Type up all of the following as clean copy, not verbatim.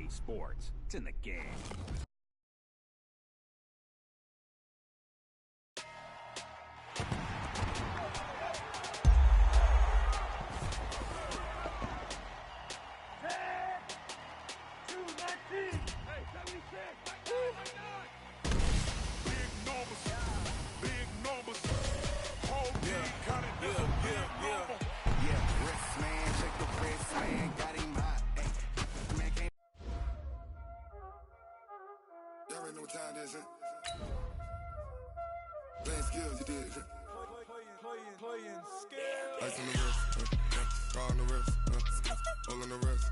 EA Sports. It's in the game. Playing skills, you did. Playing skills. Ice on the wrist, car on the wrist, hole on the wrist,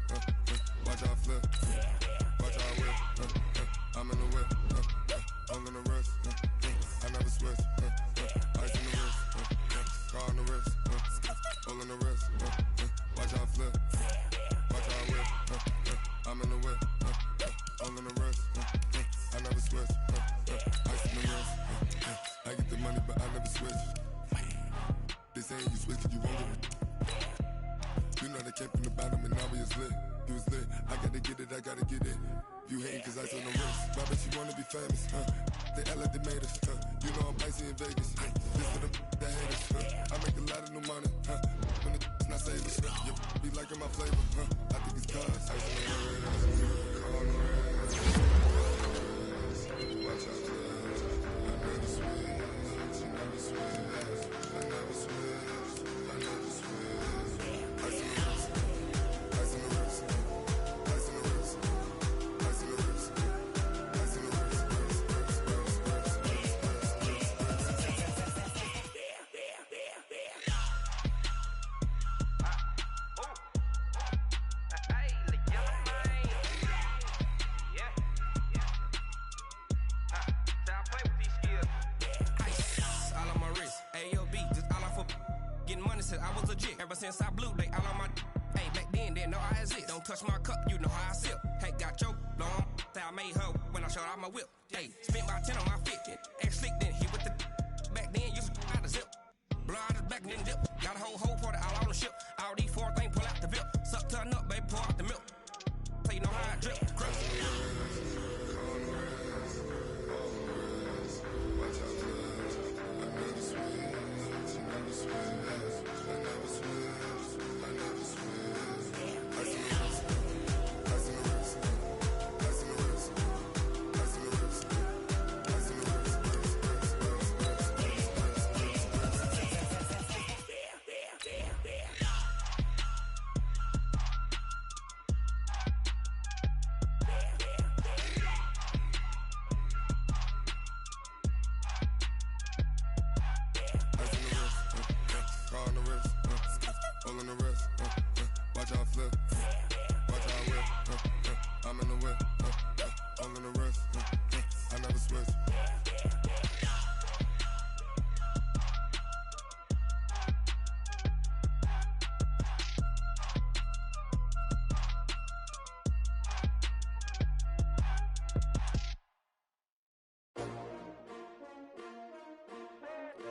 watch how I flip, watch how I whip, I'm in the whip, hole on the wrist, I never switch, ice on the wrist, car on the wrist, hole on the wrist, watch how I flip, watch how I whip, I'm in the whip, hole on the wrist, I never switch, ice on the wrist, I get the money but I never switch. They saying you switch cause you won't get it. You know they came from the bottom and now we is lit. You was lit, I gotta get it, I gotta get it. You hating cause I on the wrist. Why bet you wanna be famous, They act like they made us, You know I'm icy in Vegas, This for them that hate us, I make a lot of new money, When it's not savers, you be liking my flavor, I think it's cause ice on the wrist, on the wrist, watch out for this. I never switch, you never switch. I never switch, I never switch. Ice on the wrist, ice on the wrist, ice on the wrist, ice on the wrist, ice on the wrist, I was legit. Ever since I blew, they all on my. Hey, back then, didn't know I exist. Don't touch my cup, you know how I sip. Hey, got choked, long. I made her when I showed out my whip. Hey, spent about 10 on my 50. Ex slick, then hit with the. Back then, used to out the zip. Blow out his back, then dip. Got a whole party all on the ship. All these four things pull out the VIP. Suck to a nut, baby, pour out the milk. So you know how I drip. Crush.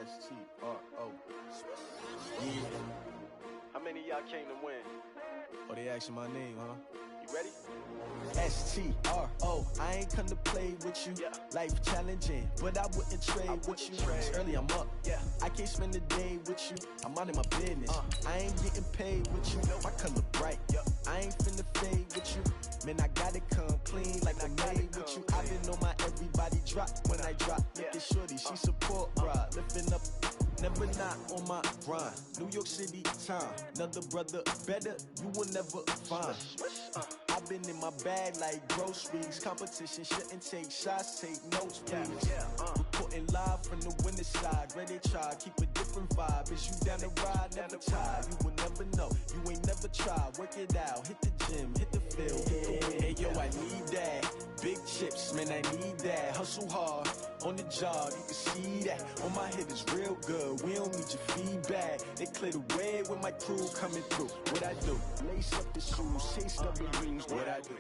S-T-R-O. Yeah. How many of y'all came to win? Oh, they asking my name, huh? You ready? S-T-R-O. I ain't come to play with you. Yeah. Life challenging, but I wouldn't trade with you. It's early, I'm up. Yeah. I can't spend the day with you. I'm out of my business. I ain't getting paid with you. My color bright. Yep. I ain't finna fade with you. Man, I gotta come clean like I'm made with you. I've been on my everybody drop when I drop. Look at shorty, she support ride. Lifting up, never not on my grind. New York City time, another brother better, you will never find. I've been in my bag like groceries. Competition shouldn't take shots, take notes, please. Reporting live from the winter side. Ready to try, keep a different vibe. Is you down the ride, never tired. You will never know, you ain't never tried. Work it out, hit the gym, hit the field. Hey yo, I need that. Big chips, man, I need that. Hustle hard, on the job, you can see that. On my head is real good, we don't need your feedback. They clear the way with my crew coming through. What I do? Lace up the shoes, chase W's, what I do.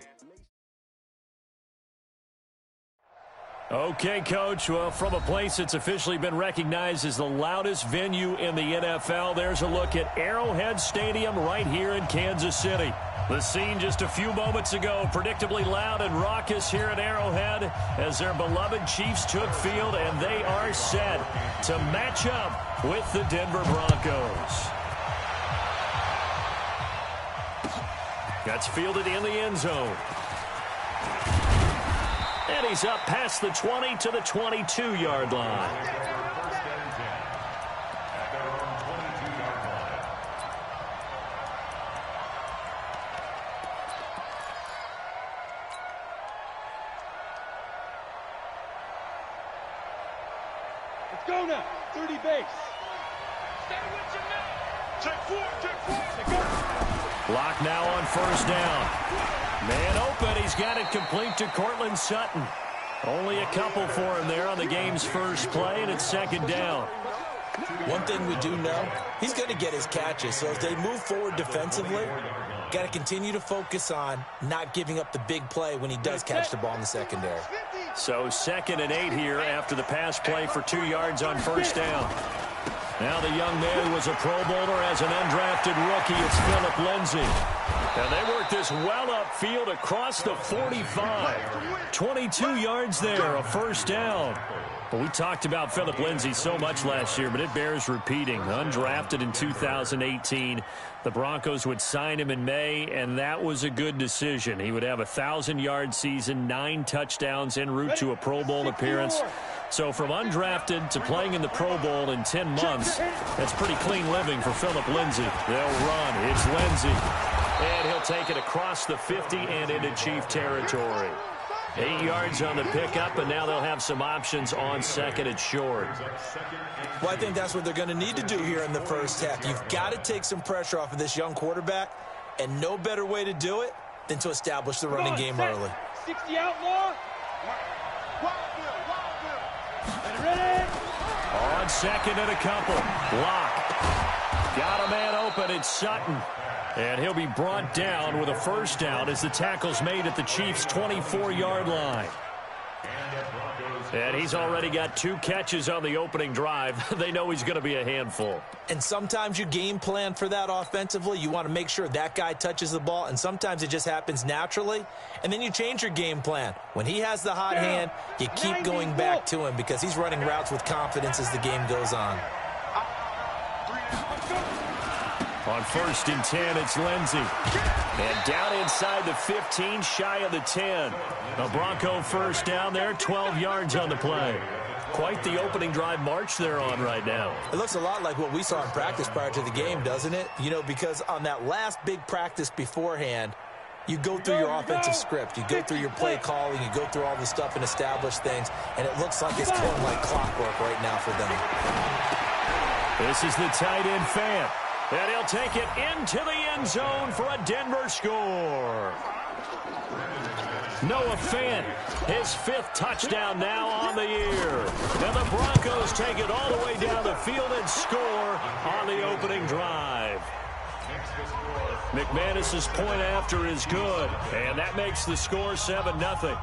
Okay, Coach. Well, from a place that's officially been recognized as the loudest venue in the NFL, there's a look at Arrowhead Stadium right here in Kansas City. The scene just a few moments ago, predictably loud and raucous here at Arrowhead as their beloved Chiefs took field, and they are set to match up with the Denver Broncos. That's fielded in the end zone. And he's up past the 20 to the 22-yard line. Let's go now. 30 base. Stay with your man. Take four. Block now on first down. Man open. He's got it complete to Cortland Sutton. Only a couple for him there on the game's first play, and it's second down. One thing we do know, he's going to get his catches. So as they move forward defensively, got to continue to focus on not giving up the big play when he does catch the ball in the secondary. So 2nd and 8 here after the pass play for 2 yards on first down. Now the young man who was a Pro Bowler as an undrafted rookie. It's Philip Lindsay. And they work this well upfield across the 45. 22 yards there, a first down. Well, we talked about Philip Lindsay so much last year, but it bears repeating. Undrafted in 2018. The Broncos would sign him in May, and that was a good decision. He would have a 1,000-yard season, 9 touchdowns en route to a Pro Bowl appearance. So from undrafted to playing in the Pro Bowl in 10 months, that's pretty clean living for Philip Lindsay. They'll run. It's Lindsay. And he'll take it across the 50 and into Chief territory. 8 yards on the pickup, and now they'll have some options on second and short. Well, I think that's what they're going to need to do here in the first half. You've got to take some pressure off of this young quarterback, and no better way to do it than to establish the running game early. 60 outlaw. Ready? On second and a couple. Block. Got a man open. It's Sutton. And he'll be brought down with a first down as the tackle's made at the Chiefs' 24-yard line. And he's already got 2 catches on the opening drive. They know he's going to be a handful. And sometimes you game plan for that offensively. You want to make sure that guy touches the ball, and sometimes it just happens naturally. And then you change your game plan. When he has the hot hand, you keep going back to him because he's running routes with confidence as the game goes on. On 1st and 10, it's Lindsay. And down inside the 15, shy of the 10. A Bronco first down there, 12 yards on the play. Quite the opening drive march they're on right now. It looks a lot like what we saw in practice prior to the game, doesn't it? You know, because on that last big practice beforehand, you go through your offensive script. You go through your play calling. You go through all the stuff and establish things. And it looks like it's going like clockwork right now for them. This is the tight end Fant. And he'll take it into the end zone for a Denver score. Noah Fant, his 5th touchdown now on the year. And the Broncos take it all the way down the field and score on the opening drive. McManus's point after is good, and that makes the score 7-0.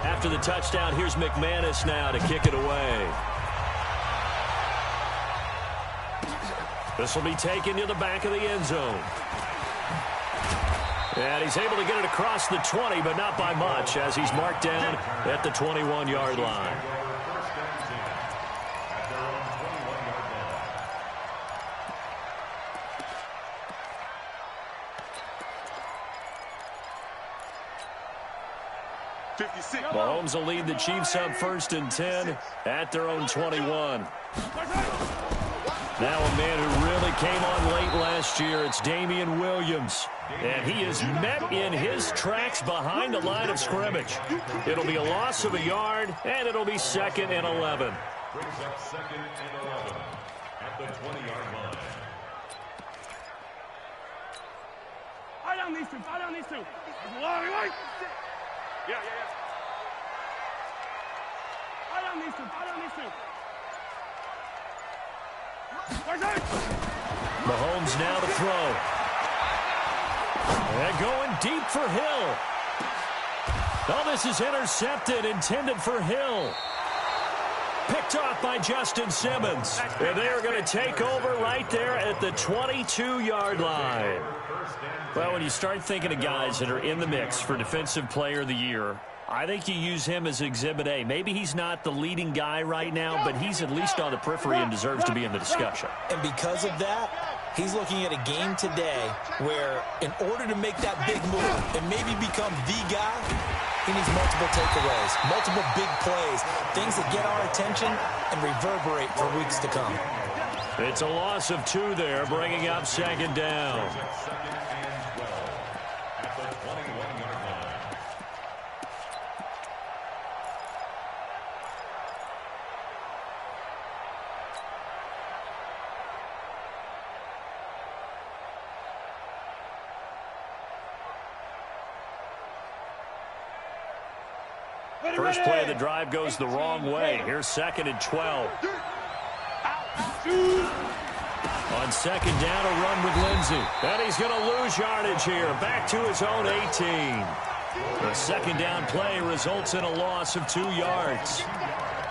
After the touchdown, here's McManus now to kick it away. This will be taken to the back of the end zone. And he's able to get it across the 20, but not by much, as he's marked down at the 21-yard line. Mahomes will lead the Chiefs up 1st and 10 at their own 21. Now a man who really came on late last year, it's Damian Williams. And he is met in his tracks behind the line of scrimmage. It'll be a loss of a yard, and it'll be 2nd and 11. Brings up 2nd and 11 at the 20-yard line. Eye down these two. Eye down these two. Yeah. Eye down these two. Eye down these two. Mahomes now to throw. And going deep for Hill. Oh, this is intercepted, intended for Hill. Picked off by Justin Simmons. And they are going to take over right there at the 22-yard line. Well, when you start thinking of guys that are in the mix for Defensive Player of the Year, I think you use him as Exhibit A. Maybe he's not the leading guy right now, but he's at least on the periphery and deserves to be in the discussion. And because of that, he's looking at a game today where in order to make that big move and maybe become the guy, he needs multiple takeaways, multiple big plays, things that get our attention and reverberate for weeks to come. It's a loss of 2 there, bringing up second down. First play of the drive goes the wrong way. Here's 2nd and 12. On second down, a run with Lindsey. And he's going to lose yardage here. Back to his own 18. The second down play results in a loss of 2 yards.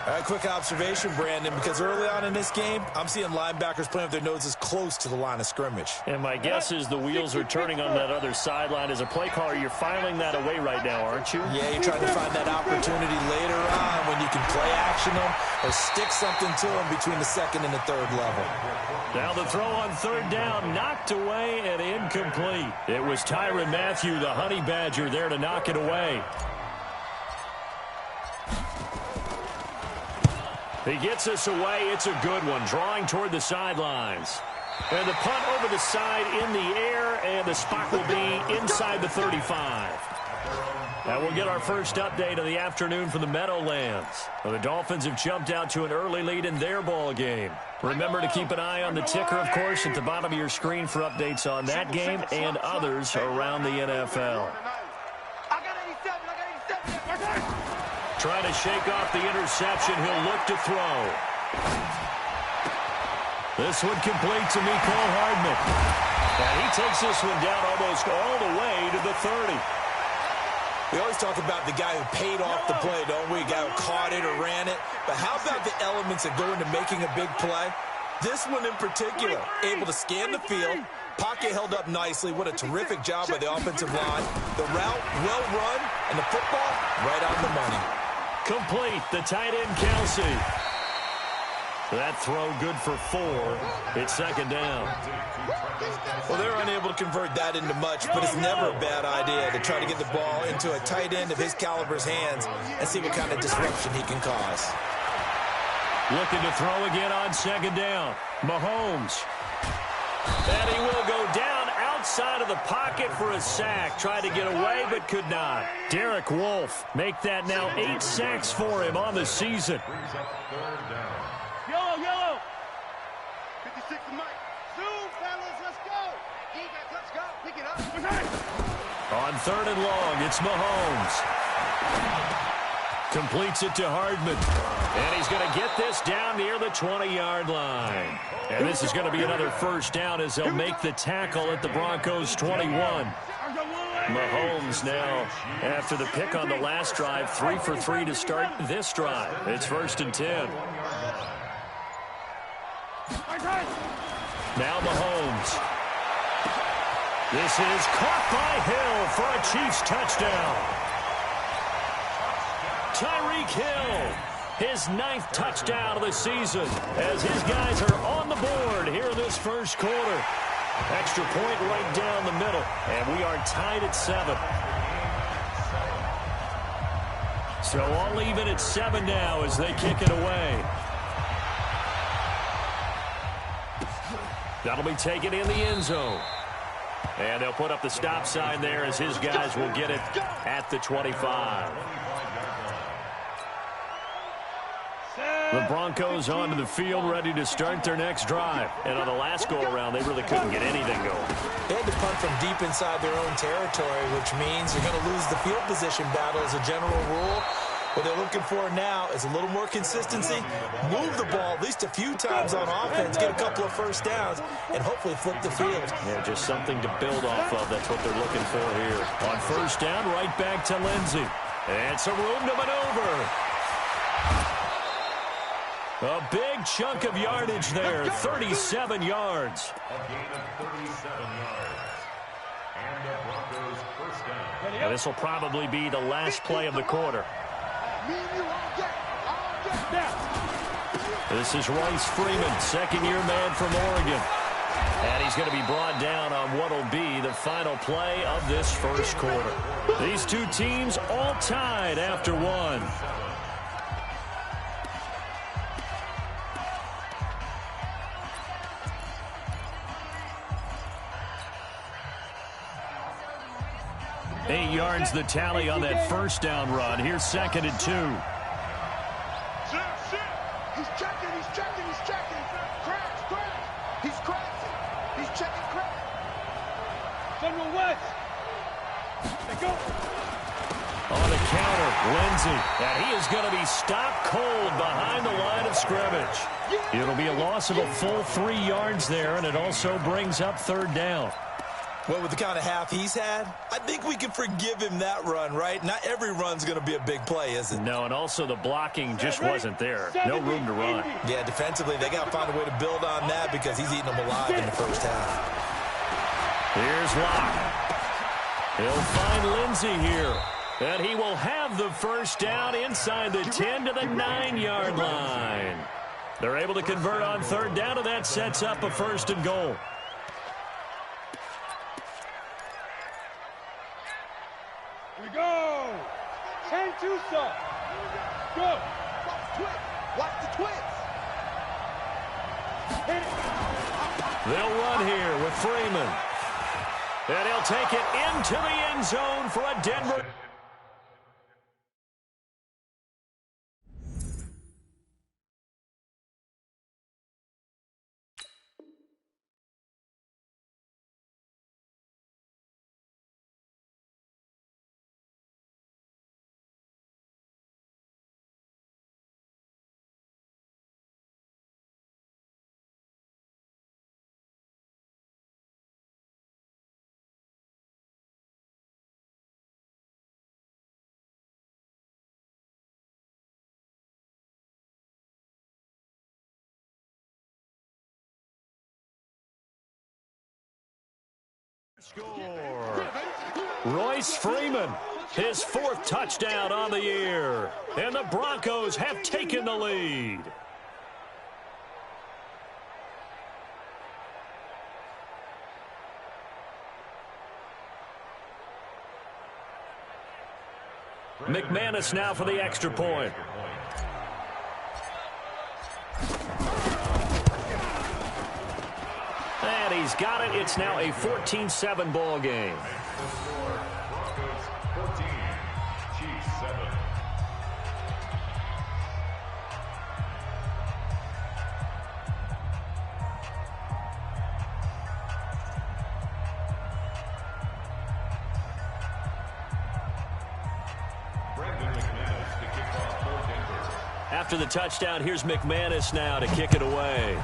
A quick observation, Brandon, because early on in this game, I'm seeing linebackers playing with their noses close to the line of scrimmage. And my guess is the wheels are turning on that other sideline. As a play caller, you're filing that away right now, aren't you? Yeah, you're trying to find that opportunity later on when you can play action them or stick something to them between the 2nd and the 3rd level. Now the throw on 3rd down, knocked away and incomplete. It was Tyrann Mathieu, the Honey Badger, there to knock it away. He gets us away. It's a good one. Drawing toward the sidelines. And the punt over the side in the air, and the spot will be inside the 35. And we'll get our first update of the afternoon from the Meadowlands. Well, the Dolphins have jumped out to an early lead in their ball game. Remember to keep an eye on the ticker, of course, at the bottom of your screen for updates on that game and others around the NFL. Trying to shake off the interception. He'll look to throw. This one complete to Mecole Hardman. And he takes this one down almost all the way to the 30. We always talk about the guy who paid off the play, don't we? A guy who caught it or ran it. But how about the elements that go into making a big play? This one in particular, able to scan the field, pocket held up nicely. What a terrific job by the offensive line. The route, well run, and the football, right on the money. Complete, the tight end, Kelsey. That throw good for 4. It's 2nd down. Well, they're unable to convert that into much, but it's never a bad idea to try to get the ball into a tight end of his caliber's hands and see what kind of disruption he can cause. Looking to throw again on 2nd down. Mahomes. And he will go down outside of the pocket for a sack. Tried to get away, but could not. Derek Wolfe make that now 8 sacks for him on the season. Yellow. 56 to Mike. Zoom, fellas, let's go. Defense, let's go. Pick it up. On 3rd and long, it's Mahomes. Completes it to Hardman. And he's going to get this down near the 20-yard line. And this is going to be another first down as they'll make the tackle at the Broncos' 21. Mahomes now, after the pick on the last drive, 3 for 3 to start this drive. It's 1st and 10. Now Mahomes. This is caught by Hill for a Chiefs touchdown. Tyreek Hill, his 9th touchdown of the season, as his guys are on the board here in this first quarter. Extra point right down the middle, and we are tied at 7. So all even at 7 now as they kick it away. That'll be taken in the end zone. And they'll put up the stop sign there as his guys will get it at the 25. The Broncos onto the field, ready to start their next drive. And on the last go-around, they really couldn't get anything going. They had to punt from deep inside their own territory, which means you're going to lose the field position battle as a general rule. What they're looking for now is a little more consistency, move the ball at least a few times on offense, get a couple of first downs, and hopefully flip the field. Yeah, just something to build off of. That's what they're looking for here. On first down, right back to Lindsey. And some room to maneuver. A big chunk of yardage there, 37 yards. A gain of 37 yards. And the Broncos first down. And this will probably be the last play of the quarter. This is Royce Freeman, second-year man from Oregon. And he's going to be brought down on what will be the final play of this first quarter. These two teams all tied after one. Eight yards the tally on that first down run. Here's second and 2. He's checking. Crash. He's crashing. He's checking crash. General West. They go. On the counter, Lindsey. And he is going to be stopped cold behind the line of scrimmage. It'll be a loss of a full 3 yards there, and it also brings up third down. Well, with the kind of half he's had, I think we can forgive him that run, right? Not every run's going to be a big play, is it? No, and also the blocking just wasn't there. No room to run. Yeah, defensively, they got to find a way to build on that because he's eating them alive in the first half. Here's Locke. He'll find Lindsey here. And he will have the first down inside the 10 to the 9-yard line. They're able to convert on third down, and that sets up a first and goal. Here we go. 10-2 stop. Go. Watch the twins. They'll run here with Freeman. And he'll take it into the end zone for a Denver. Score. Royce Freeman, his 4th touchdown on the year. And the Broncos have taken the lead. McManus now for the extra point. And he's got it. It's now a 14-7 ball game. Broncos 14, Chiefs 7. After the touchdown, here's McManus now to kick it away.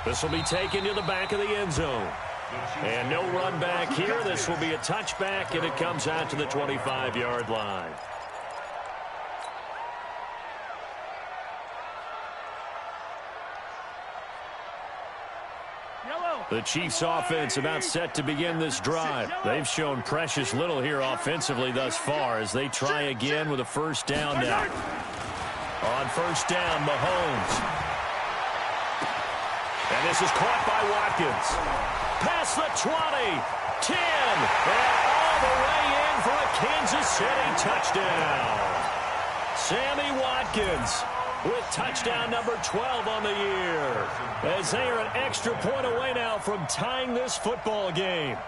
This will be taken to the back of the end zone. And no run back here. This will be a touchback, and it comes out to the 25-yard line. The Chiefs offense about set to begin this drive. They've shown precious little here offensively thus far as they try again with a first down now. On first down, Mahomes. And this is caught by Watkins. Past the 20, 10, and all the way in for a Kansas City touchdown. Sammy Watkins with touchdown number 12 on the year, as they are an extra point away now from tying this football game.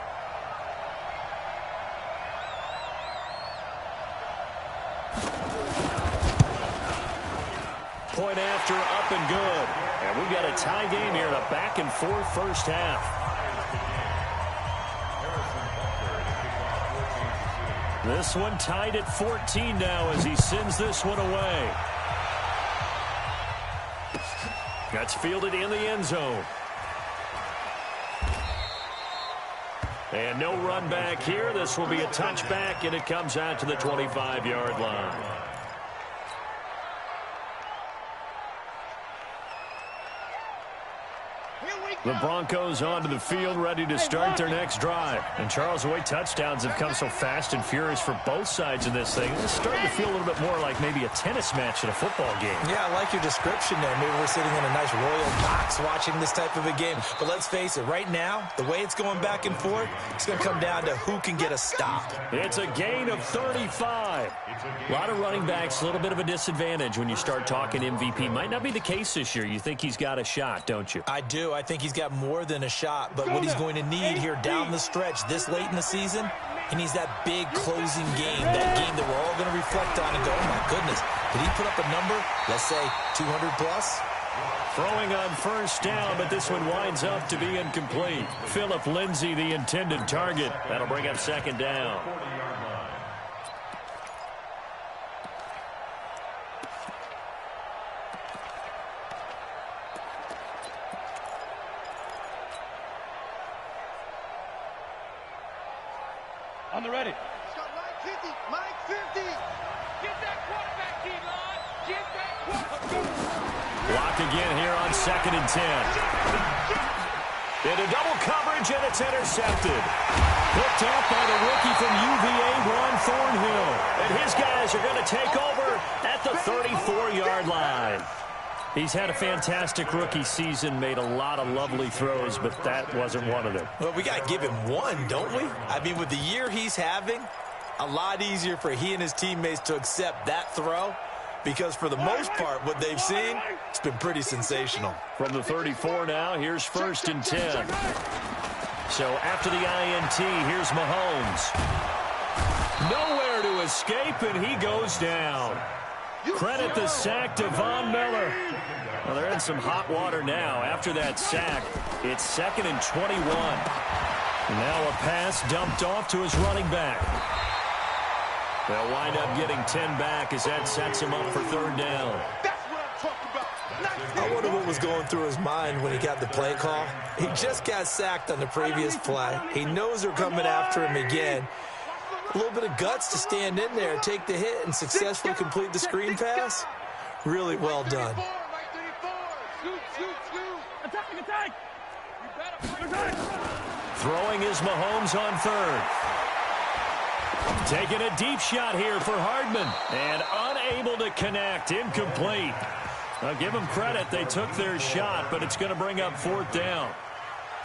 Point after, up and good. And we've got a tie game here in a back-and-forth first half. This one tied at 14 now as he sends this one away. That's fielded in the end zone. And no run back here. This will be a touchback, and it comes out to the 25-yard line. The Broncos onto the field, ready to start their next drive. And Charles, the way touchdowns have come so fast and furious for both sides of this thing, it's starting to feel a little bit more like maybe a tennis match in a football game. Yeah, I like your description there. Maybe we're sitting in a nice royal box watching this type of a game. But let's face it, right now, the way it's going back and forth, it's going to come down to who can get a stop. It's a gain of 35. A lot of running backs, a little bit of a disadvantage when you start talking MVP. Might not be the case this year. You think he's got a shot, don't you? I do. I think he's got more than a shot. But what he's going to need here down the stretch this late in the season, he needs that big closing game, that game that we're all going to reflect on and go, oh, my goodness, did he put up a number, let's say 200 plus? Throwing on first down, but this one winds up to be incomplete. Phillip Lindsay, the intended target. That'll bring up second down. On the ready. Mike 50. Get that quarterback, D-line. Get that quarterback. Blocked again here on 2nd and 10. Into double coverage, and it's intercepted. Picked up by the rookie from UVA, Ron Thornhill. And his guys are going to take over at the 34-yard line. He's had a fantastic rookie season, made a lot of lovely throws, but that wasn't one of them. Well, we got to give him one, don't we? I mean, with the year he's having, a lot easier for he and his teammates to accept that throw, because for the most part, what they've seen, it's been pretty sensational. From the 34 now, here's 1st and 10. So after the INT, here's Mahomes. Nowhere to escape, and he goes down. Credit the sack to Von Miller. Well, they're in some hot water now. After that sack, it's 2nd and 21. Now a pass dumped off to his running back. They'll wind up getting 10 back as that sets him up for 3rd down. That's what I'm talking about. I wonder what was going through his mind when he got the play call. He just got sacked on the previous play. He knows they're coming after him again. A little bit of guts to stand in there, take the hit, and successfully complete the screen pass. Really well done. Throwing is Mahomes on 3rd. Taking a deep shot here for Hardman. And unable to connect. Incomplete. I'll give them credit. They took their shot, but it's going to bring up 4th down.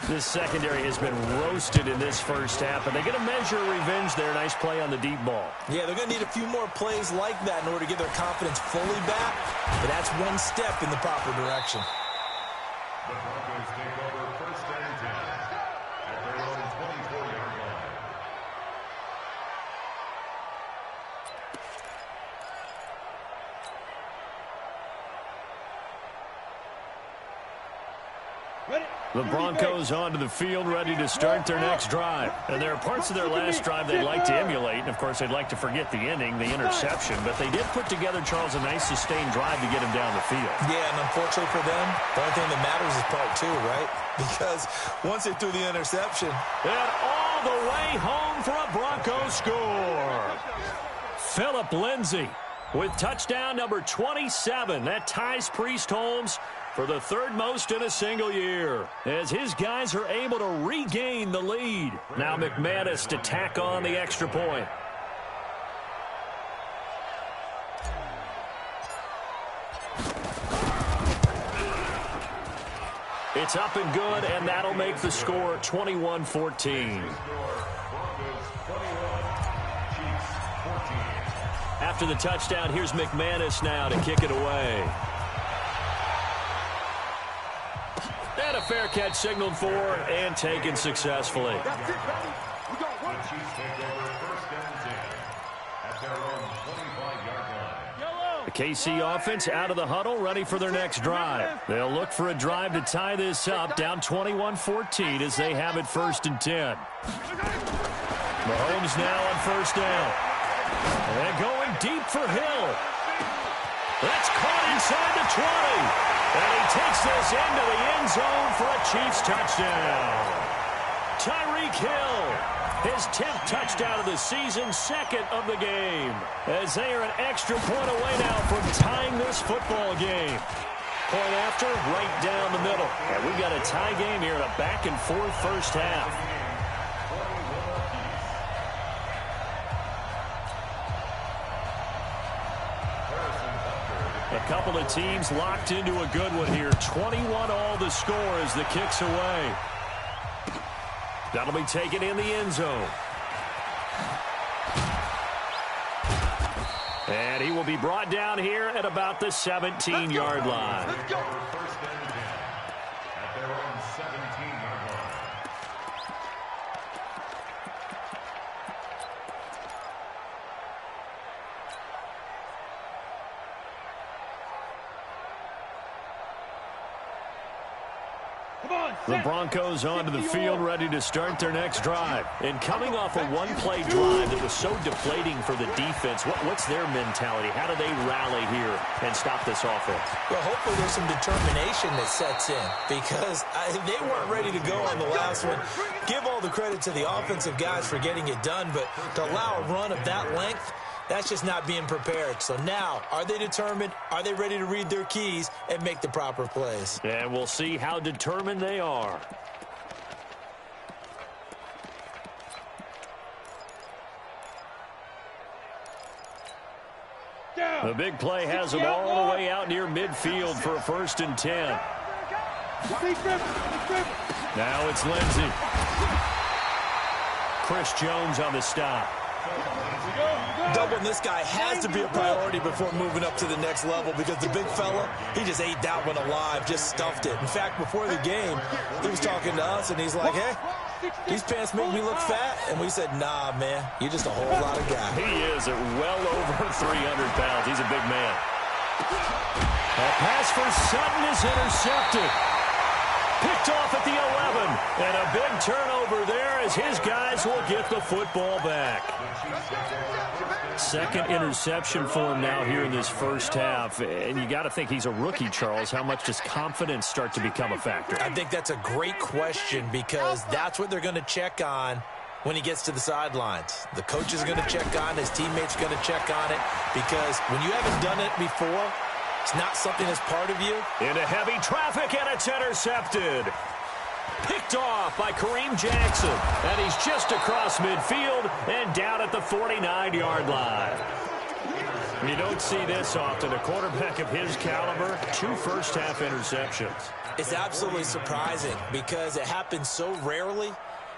This secondary has been roasted in this first half, and they're going to measure revenge there. Nice play on the deep ball. Yeah, they're going to need a few more plays like that in order to get their confidence fully back, but that's one step in the proper direction. The Broncos take over 1st and 10 at their own 24-yard line. Ready. The Broncos onto the field, ready to start their next drive. And there are parts of their last drive they'd like to emulate. And, of course, they'd like to forget the ending, the interception. But they did put together, Charles, a nice sustained drive to get him down the field. Yeah, and unfortunately for them, the only thing that matters is part 2, right? Because once they threw the interception. And all the way home for a Broncos score. Phillip Lindsay with touchdown number 27. That ties Priest Holmes for the 3rd most in a single year, as his guys are able to regain the lead. Now McManus to tack on the extra point. It's up and good, and that'll make the score 21-14. After the touchdown, here's McManus now to kick it away. And a fair catch signaled for and taken successfully. The Chiefs take over 1st and 10 at their own 25-yard line. The KC offense out of the huddle, ready for their next drive. They'll look for a drive to tie this up, down 21-14 as they have it 1st and 10. Mahomes now on 1st down. And going deep for Hill. That's caught inside the 20. And he takes this into the end zone for a Chiefs touchdown. Tyreek Hill, his 10th touchdown of the season, 2nd of the game. As they are an extra point away now from tying this football game. point after, right down the middle. And we've got a tie game here in a back-and-forth first half. A couple of teams locked into a good one here. 21 all the score as the kick's away. That'll be taken in the end zone. And he will be brought down here at about the 17-yard line. First and 10 at their own 17-yard line. The Broncos onto the field, ready to start their next drive. And coming off a one-play drive that was so deflating for the defense, what's their mentality? How do they rally here and stop this offense? Well, hopefully there's some determination that sets in because they weren't ready to go on the last one. Give all the credit to the offensive guys for getting it done, but to allow a run of that length, that's just not being prepared. So now, are they determined? Are they ready to read their keys and make the proper plays? And we'll see how determined they are. The big play has them all the way out near midfield for a 1st and 10. Now it's Lindsey. Chris Jones on the stop. Doubling this guy has to be a priority before moving up to the next level because the big fella, he just ate that one alive, just stuffed it. In fact, before the game, he was talking to us, and he's like, hey, these pants make me look fat. And we said, nah, man, you're just a whole lot of guy. He is at well over 300 pounds. He's a big man. A pass for Sutton is intercepted. Picked off at the 11. And a big turnover there as his guys will get the football back. Second interception for him now here in this first half. And you got to think he's a rookie, Charles. How much does confidence start to become a factor? I think that's a great question because that's what they're going to check on when he gets to the sidelines. The coach is going to check on, his teammates are going to check on it because when you haven't done it before, it's not something that's part of you. Into heavy traffic, and it's intercepted. Picked off by Kareem Jackson. And he's just across midfield and down at the 49-yard line. You don't see this often. A quarterback of his caliber, 2 first-half interceptions. It's absolutely surprising because it happens so rarely.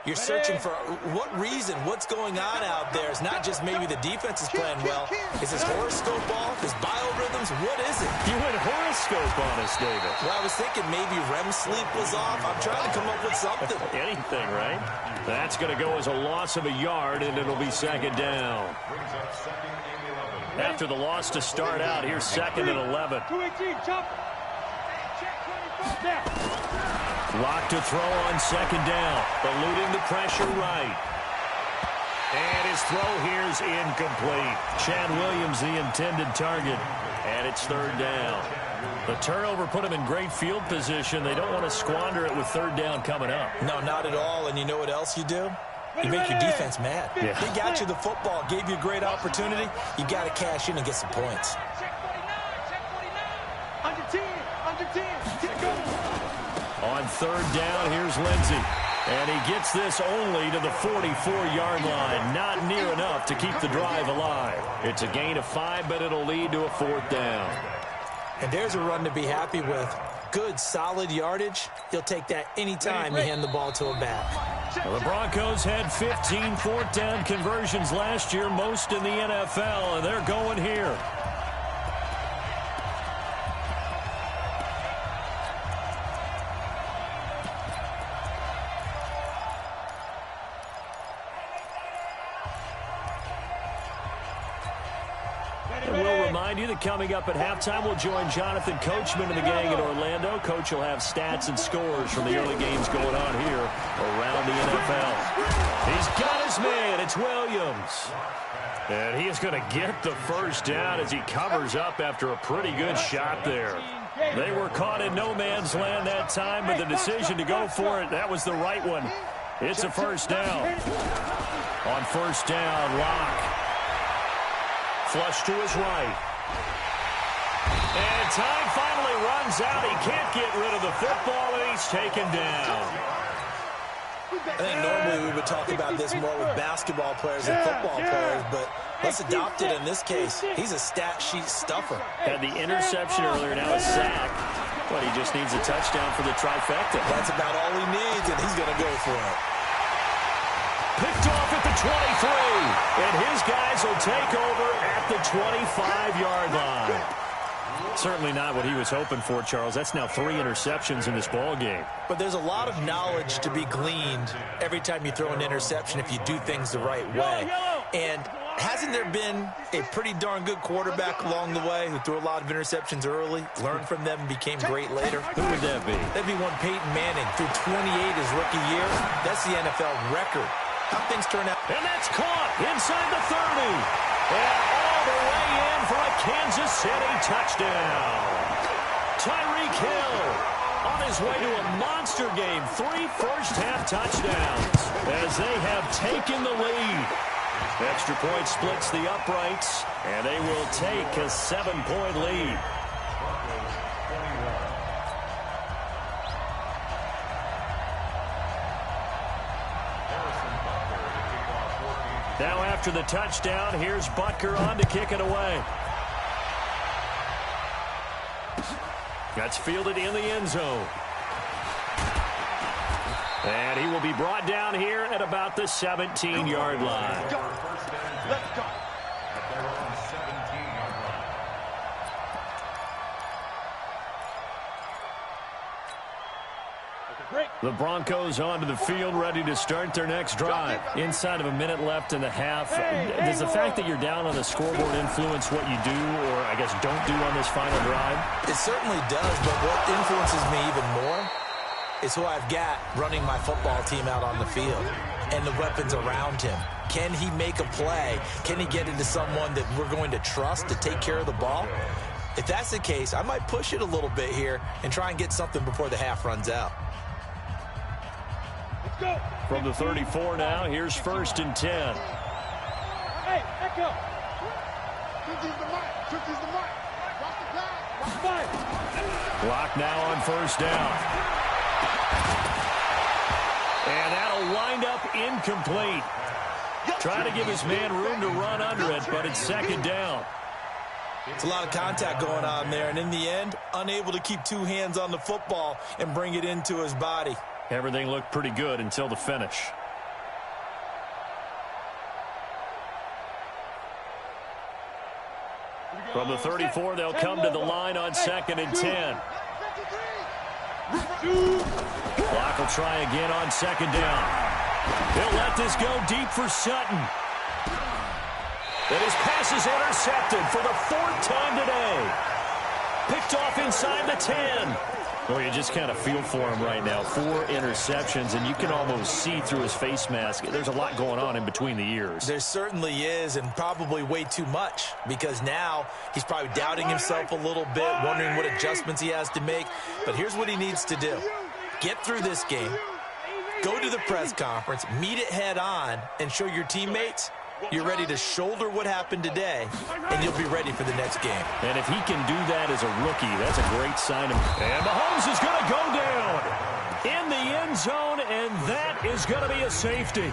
You're searching for what reason, what's going on out there. It's not just maybe the defense is playing well. Is his horoscope off? His biorhythms? What is it? You went horoscope on us, David. Well, I was thinking maybe REM sleep was off. I'm trying to come up with something. Anything, right? That's going to go as a loss of a yard, and it'll be 2nd down. After the loss to start out, here's 2nd and 11. 218, jump. Lock to throw on 2nd down. Eluding the pressure right. And his throw here is incomplete. Chad Williams, the intended target. And it's 3rd down. The turnover put him in great field position. They don't want to squander it with 3rd down coming up. No, not at all. And you know what else you do? You make your defense mad. Yeah. They got you the football, gave you a great opportunity. You got to cash in and get some points. Under 10, under 10, get going. On 3rd down, here's Lindsey. And he gets this only to the 44-yard line. Not near enough to keep the drive alive. It's a gain of 5, but it'll lead to a 4th down. And there's a run to be happy with. Good, solid yardage. He'll take that anytime you hand the ball to a back. Well, the Broncos had 15 4th down conversions last year, most in the NFL, and they're going here. You that coming up at halftime, we'll join Jonathan Coachman and the gang in Orlando. Coach will have stats and scores from the early games going on here around the NFL. He's got his man. It's Williams. And he is going to get the 1st down as he covers up after a pretty good shot there. They were caught in no man's land that time, but the decision to go for it, that was the right one. It's a 1st down. On 1st down, Locke. Flush to his right. And time finally runs out. He can't get rid of the football, and he's taken down. I think normally we would talk about this more with basketball players and football players, but let's adopt it in this case. He's a stat sheet stuffer. Had the interception earlier, now a sack. But he just needs a touchdown for the trifecta. That's about all he needs, and he's going to go for it. Picked off at the 23, and his guys will take over at the 25-yard line. Certainly not what he was hoping for, Charles. That's now 3 interceptions in this ball game. But there's a lot of knowledge to be gleaned every time you throw an interception if you do things the right way. And hasn't there been a pretty darn good quarterback along the way who threw a lot of interceptions early, learned from them, and became great later? Who would that be? That'd be one Peyton Manning. Threw 28 his rookie year. That's the NFL record. How things turn out. And that's caught inside the 30. And all the way in for a Kansas City touchdown. Tyreek Hill on his way to a monster game. 3 first-half touchdowns as they have taken the lead. Extra point splits the uprights, and they will take a 7-point lead. Now after the touchdown, here's Butker on to kick it away. That's fielded in the end zone. And he will be brought down here at about the 17-yard line. Let's go. The Broncos onto the field, ready to start their next drive. Inside of a minute left in the half. Does the fact that you're down on the scoreboard influence what you do, or I guess don't do on this final drive? It certainly does, but what influences me even more is who I've got running my football team out on the field and the weapons around him. Can he make a play? Can he get into someone that we're going to trust to take care of the ball? If that's the case, I might push it a little bit here and try and get something before the half runs out. Go. From the 34 now, here's 1st and 10. Hey, echo. 50's the mark. 50's the mark. Watch the pass. Watch the Clock now on 1st down. And that'll wind up incomplete. Trying to give his man room to run under it, but it's 2nd down. It's a lot of contact going on there, and in the end, unable to keep 2 hands on the football and bring it into his body. Everything looked pretty good until the finish. From the 34, they'll come to the line on 2nd and 10. Clock will try again on 2nd down. He'll let this go deep for Sutton. And his pass is intercepted for the 4th time today. Picked off inside the 10. Well, you just kind of feel for him right now. 4 interceptions, and you can almost see through his face mask. There's a lot going on in between the ears. There certainly is, and probably way too much, because now he's probably doubting himself a little bit, wondering what adjustments he has to make. But here's what he needs to do. Get through this game, go to the press conference, meet it head on, and show your teammates you're ready to shoulder what happened today, and you'll be ready for the next game. And if he can do that as a rookie, that's a great sign. And Mahomes is going to go down in the end zone, and that is going to be a safety.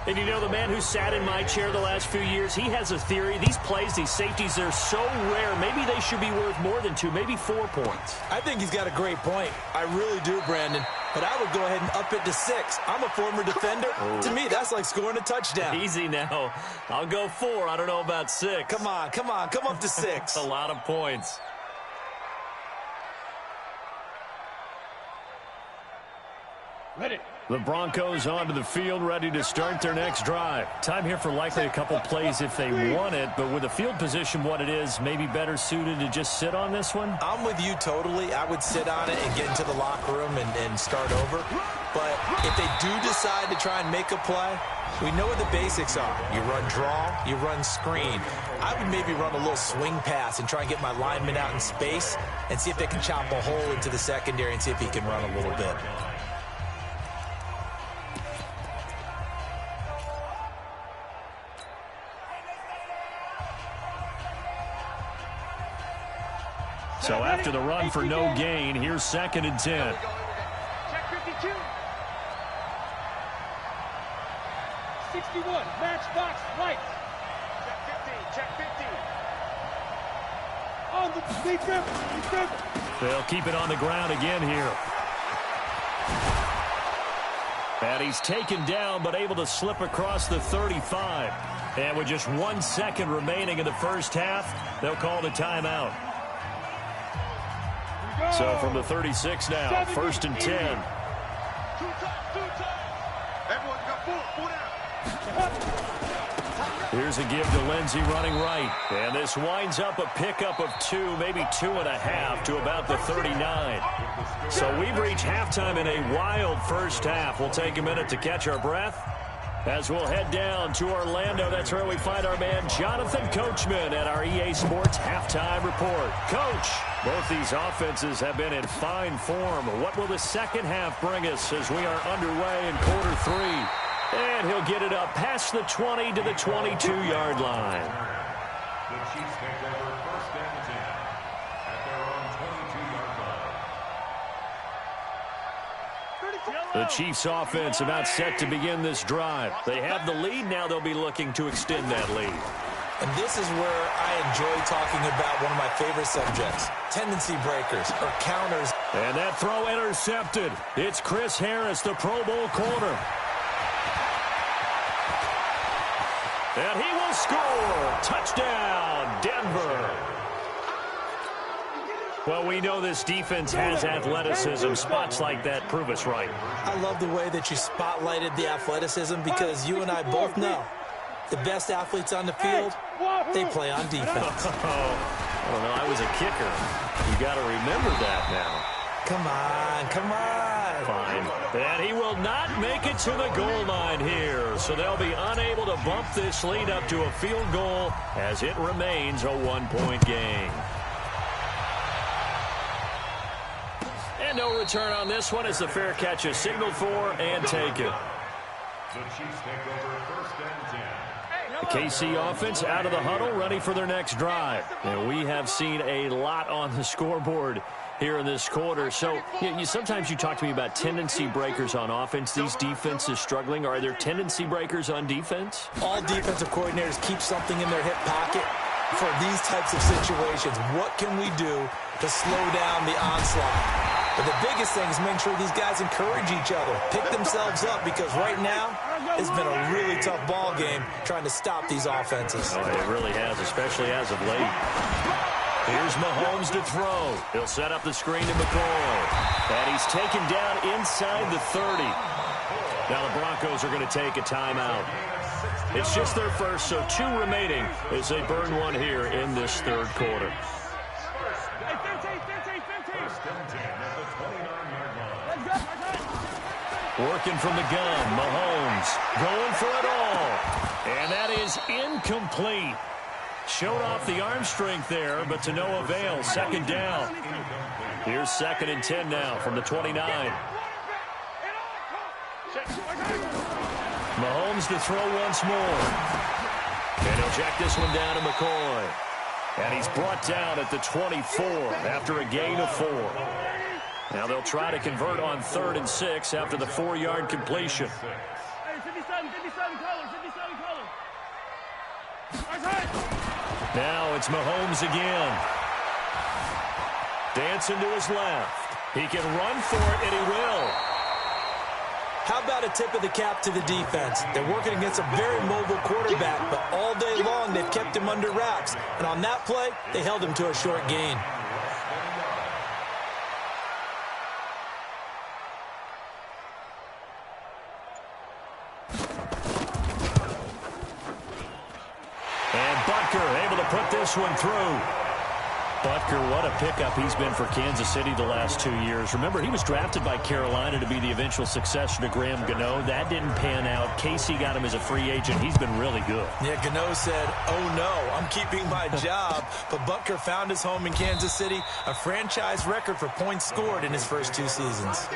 And you know, the man who sat in my chair the last few years, he has a theory. These plays, these safeties, they're so rare. Maybe they should be worth more than 2, maybe 4 points. I think he's got a great point. I really do, Brandon. But I would go ahead and up it to 6. I'm a former defender. To me, that's like scoring a touchdown. Easy now. I'll go 4. I don't know about 6. Come on. Come up to 6. A lot of points. Ready. The Broncos onto the field, ready to start their next drive. Time here for likely a couple plays if they want it, but with the field position what it is, maybe better suited to just sit on this one? I'm with you totally. I would sit on it and get into the locker room and start over. But if they do decide to try and make a play, we know what the basics are. You run draw, you run screen. I would maybe run a little swing pass and try and get my lineman out in space and see if they can chop a hole into the secondary and see if he can run a little bit. So after the run for no gain, here's 2nd and 10. Check 52. 61. Matchbox lights. Check 50. Check 50. On the defense. They'll keep it on the ground again here. And he's taken down, but able to slip across the 35. And with just 1 second remaining in the first half, they'll call it a timeout. So from the 36 now, 1st and 10. Two times. Everyone's got four down. Here's a give to Lindsey running right. And this winds up a pickup of 2, maybe 2.5 to about the 39. So we've reached halftime in a wild first half. We'll take a minute to catch our breath as we'll head down to Orlando. That's where we find our man Jonathan Coachman at our EA Sports Halftime Report. Coach, both these offenses have been in fine form. What will the second half bring us as we are underway in quarter 3? And he'll get it up past the 20 to the 22-yard line. The Chiefs take over 1st and 10 at their own 22-yard line. The Chiefs offense about set to begin this drive. They have the lead. Now they'll be looking to extend that lead. And this is where I enjoy talking about one of my favorite subjects, tendency breakers or counters. And that throw intercepted. It's Chris Harris, the Pro Bowl corner. And he will score. Touchdown, Denver. Well, we know this defense has athleticism. Spots like that prove us right. I love the way that you spotlighted the athleticism because you and I both know the best athletes on the field, they play on defense. I don't know. I was a kicker. You got to remember that now. Come on. Fine. And he will not make it to the goal line here. So they'll be unable to bump this lead up to a field goal as it remains a 1-point game. And no return on this one as the fair catch is signaled for and taken. The Chiefs take over 1st and 10. The KC offense out of the huddle, ready for their next drive. And we have seen a lot on the scoreboard here in this quarter. So sometimes you talk to me about tendency breakers on offense. These defenses struggling. Are there tendency breakers on defense? All defensive coordinators keep something in their hip pocket for these types of situations. What can we do to slow down the onslaught? But the biggest thing is make sure these guys encourage each other, pick themselves up, because right now it's been a really tough ball game trying to stop these offenses. Oh, it really has, especially as of late. Here's Mahomes to throw. He'll set up the screen to McCoy. And he's taken down inside the 30. Now the Broncos are going to take a timeout. It's just their first, so 2 remaining as they burn one here in this third quarter. Working from the gun, Mahomes going for it all. And that is incomplete. Showed off the arm strength there, but to no avail. 2nd down. Here's 2nd and 10 now from the 29. Mahomes to throw once more. And he'll check this one down to McCoy. And he's brought down at the 24 after a gain of 4. Now they'll try to convert on 3rd and 6 after the 4-yard completion. Now it's Mahomes again. Dancing to his left. He can run for it, and he will. How about a tip of the cap to the defense? They're working against a very mobile quarterback, but all day long they've kept him under wraps. And on that play, they held him to a short gain. Able to put this one through. Butker, what a pickup he's been for Kansas City the last 2 years. Remember, he was drafted by Carolina to be the eventual successor to Graham Gano. That didn't pan out. Casey got him as a free agent. He's been really good. Yeah, Gano said, oh no, I'm keeping my job. But Butker found his home in Kansas City, a franchise record for points scored in his first 2 seasons.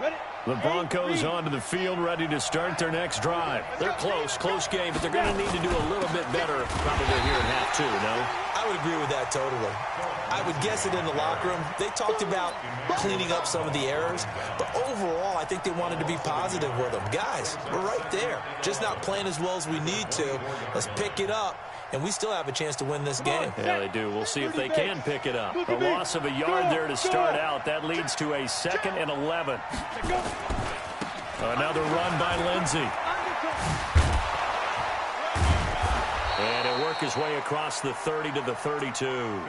Ready? The Broncos onto the field, ready to start their next drive. They're close game, but they're going to need to do a little bit better probably here in half two, no? I would agree with that totally. I would guess it in the locker room. They talked about cleaning up some of the errors, but overall, I think they wanted to be positive with them. Guys, we're right there. Just not playing as well as we need to. Let's pick it up, and we still have a chance to win this game. Yeah, they do. We'll see if they can pick it up. A loss of a yard there to start out. That leads to a 2nd and 11. Another run by Lindsey. And he'll work his way across the 30 to the 32.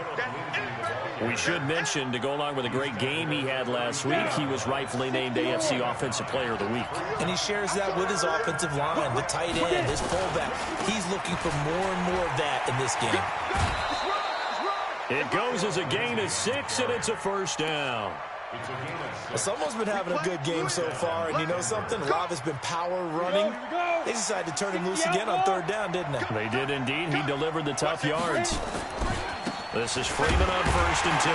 We should mention, to go along with a great game he had last week, he was rightfully named AFC Offensive Player of the Week. And he shares that with his offensive line, the tight end, his fullback. He's looking for more and more of that in this game. It goes as a gain of 6, and it's a first down. Well, someone's been having a good game so far, and you know something? Rob has been power running. They decided to turn him loose again on 3rd down, didn't they? They did indeed. He delivered the tough yards. This is Freeman on 1st and 10.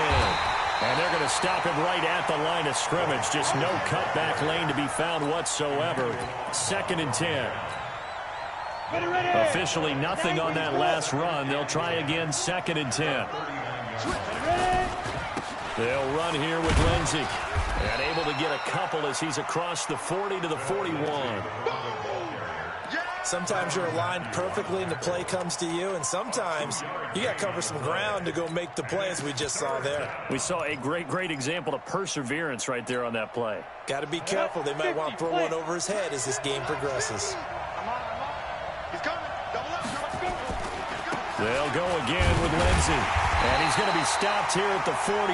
And they're going to stop him right at the line of scrimmage. Just no cutback lane to be found whatsoever. 2nd and 10. Officially nothing on that last run. They'll try again, 2nd and 10. They'll run here with Lindsey. And able to get a couple as he's across the 40 to the 41. Sometimes you're aligned perfectly and the play comes to you, and sometimes you got to cover some ground to go make the play, as we just saw there. We saw a great example of perseverance right there on that play. Got to be careful. They might want to throw one over his head as this game progresses. He's coming. Double up. They'll go again with Lindsey. And he's going to be stopped here at the 43,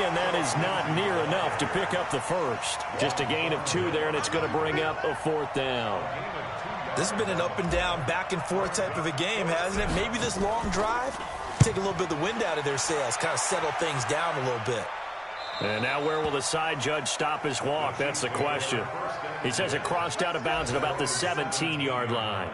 and that is not near enough to pick up the first. Just a gain of 2 there, and it's going to bring up a 4th down. This has been an up and down, back and forth type of a game, hasn't it? Maybe this long drive, take a little bit of the wind out of their sails, kind of settle things down a little bit. And now where will the side judge stop his walk? That's the question. He says it crossed out of bounds at about the 17-yard line.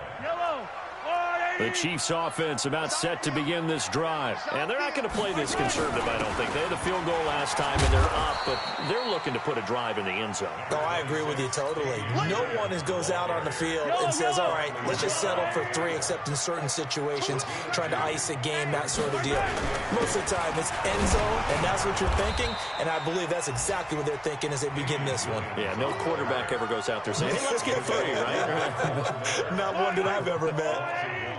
The Chiefs offense about set to begin this drive. And they're not going to play this conservative, I don't think. They had the field goal last time, and they're up, but they're looking to put a drive in the end zone. Oh, I agree with you totally. No one goes out on the field and says, all right, let's just settle for 3, except in certain situations, trying to ice a game, that sort of deal. Most of the time, it's end zone, and that's what you're thinking, and I believe that's exactly what they're thinking as they begin this one. Yeah, no quarterback ever goes out there saying, hey, let's get 3, right? Not one that I've ever met.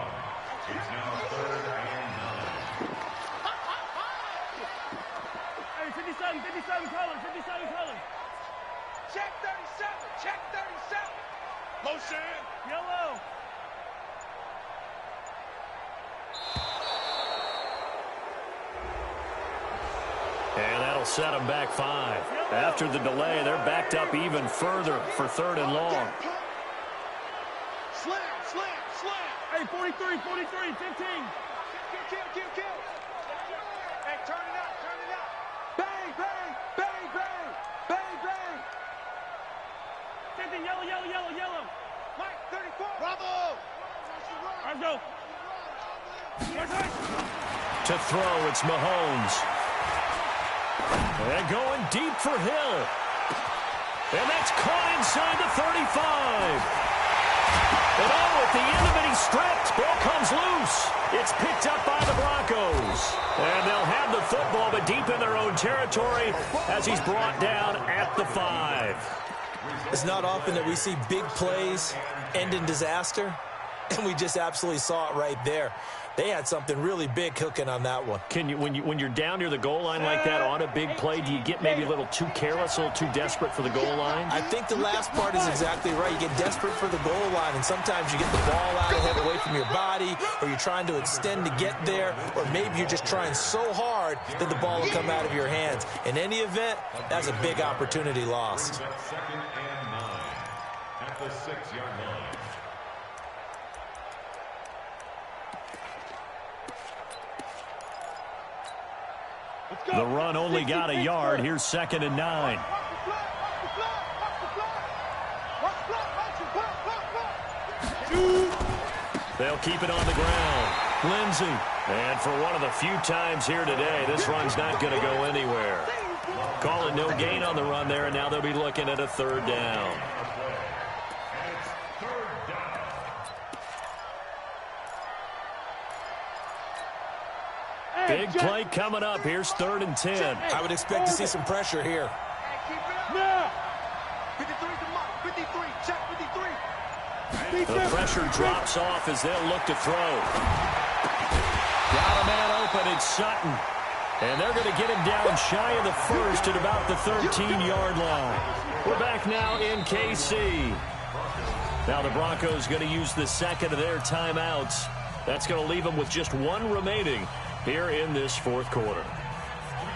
It's now 3rd and 9. Hey, 57 colors. Check 37. Motion. Yellow. And that'll set them back 5. After the delay, they're backed up even further for 3rd and long. Slam. Hey, 43, 15. Kill. Hey, turn it up. Bang. 15, yellow. Mike, 34. Bravo. Let's go. To throw, it's Mahomes. And going deep for Hill. And that's caught inside the 35. And at the end of it, he's stripped. Ball comes loose. It's picked up by the Broncos. And they'll have the football, but deep in their own territory as he's brought down at the 5. It's not often that we see big plays end in disaster, and we just absolutely saw it right there. They had something really big cooking on that one. Can you, when you're down near the goal line like that on a big play, do you get maybe a little too careless, a little too desperate for the goal line? I think the last part is exactly right. You get desperate for the goal line, and sometimes you get the ball out ahead away from your body, or you're trying to extend to get there, or maybe you're just trying so hard that the ball will come out of your hands. In any event, that's a big opportunity lost. 2nd and 9 at the 6-yard line. The run only got a yard. Here's 2nd and 9. They'll keep it on the ground. Lindsey. And for one of the few times here today, this run's not going to go anywhere. Calling no gain on the run there, and now they'll be looking at a third down. Big play coming up. Here's 3rd and 10. I would expect to see some pressure here. Now. 53 to Mike. 53. Check 53. The pressure drops off as they'll look to throw. Got a man open. It's Sutton. And they're going to get him down shy of the first at about the 13-yard line. We're back now in KC. Now the Broncos going to use the second of their timeouts. That's going to leave them with just one remaining here in this fourth quarter.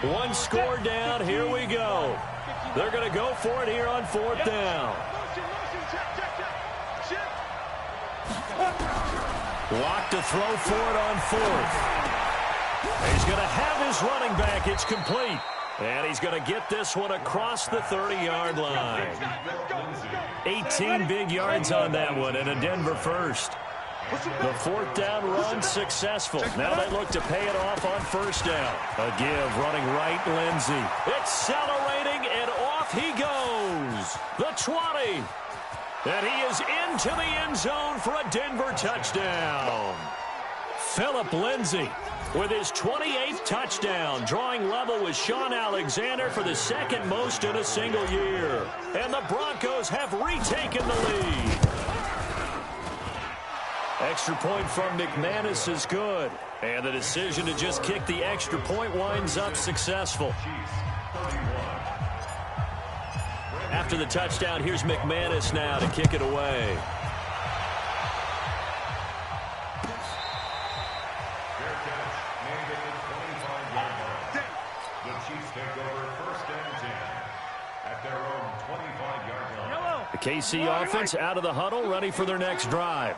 One score down. Here we go. They're going to go for it here on 4th down. Lock to throw for it on 4th. He's going to have his running back. It's complete. And he's going to get this one across the 30-yard line. 18 big yards on that one and a Denver first. The 4th down run successful. Now they look to pay it off on 1st down. A give running right, Lindsey. Accelerating, and off he goes. The 20. And he is into the end zone for a Denver touchdown. Philip Lindsey with his 28th touchdown, drawing level with Sean Alexander for the 2nd most in a single year. And the Broncos have retaken the lead. Extra point from McManus is good. And the decision to just kick the extra point winds up successful. After the touchdown, here's McManus now to kick it away. The Chiefs take over 1st and 10 at their own 25-yard line. The KC offense out of the huddle, ready for their next drive.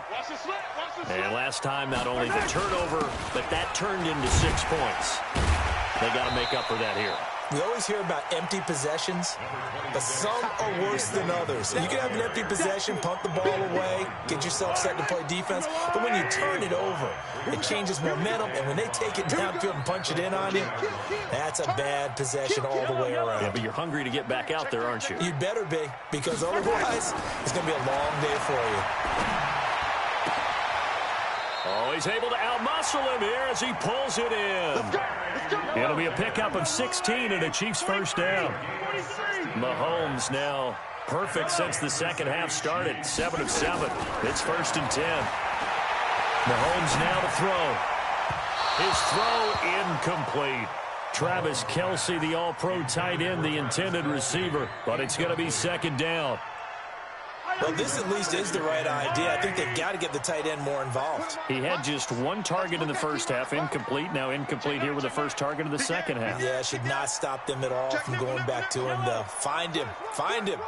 And last time, not only the turnover, but that turned into 6 points. They got to make up for that here. We always hear about empty possessions, but some are worse than others. You can have an empty possession, punt the ball away, get yourself set to play defense, but when you turn it over, it changes momentum, and when they take it downfield and punch it in on you, that's a bad possession all the way around. Yeah, but you're hungry to get back out there, aren't you? You'd better be, because otherwise, it's going to be a long day for you. Oh, he's able to outmuscle him here as he pulls it in. It'll be a pickup of 16 and a Chiefs 1st down. Mahomes now perfect since the second half started. 7 of 7. It's 1st and 10. Mahomes now to throw. His throw incomplete. Travis Kelce, the all-pro tight end, the intended receiver. But it's going to be 2nd down. Well, this at least is the right idea. I think they've got to get the tight end more involved. He had just 1 target in the first half, incomplete. Now incomplete here with the first target of the second half. Yeah, should not stop them at all from going back to him, though. Find him. Find him.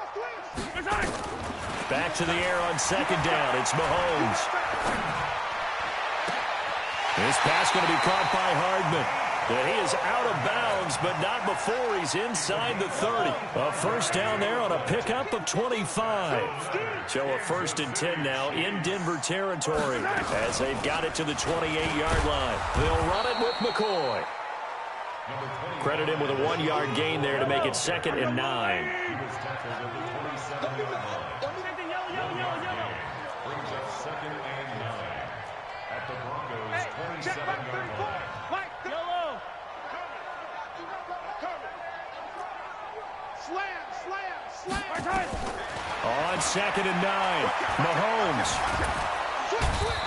Back to the air on 2nd down. It's Mahomes. This pass going to be caught by Hardman. And he is out of bounds, but not before he's inside the 30. A 1st down there on a pickup of 25. So a 1st and 10 now in Denver territory as they've got it to the 28-yard line. They'll run it with McCoy. Credit him with a 1-yard gain there to make it 2nd and 9. Brings up 2nd and 9 at the Broncos' 27-yard line. Slam. On 2nd and 9, Mahomes.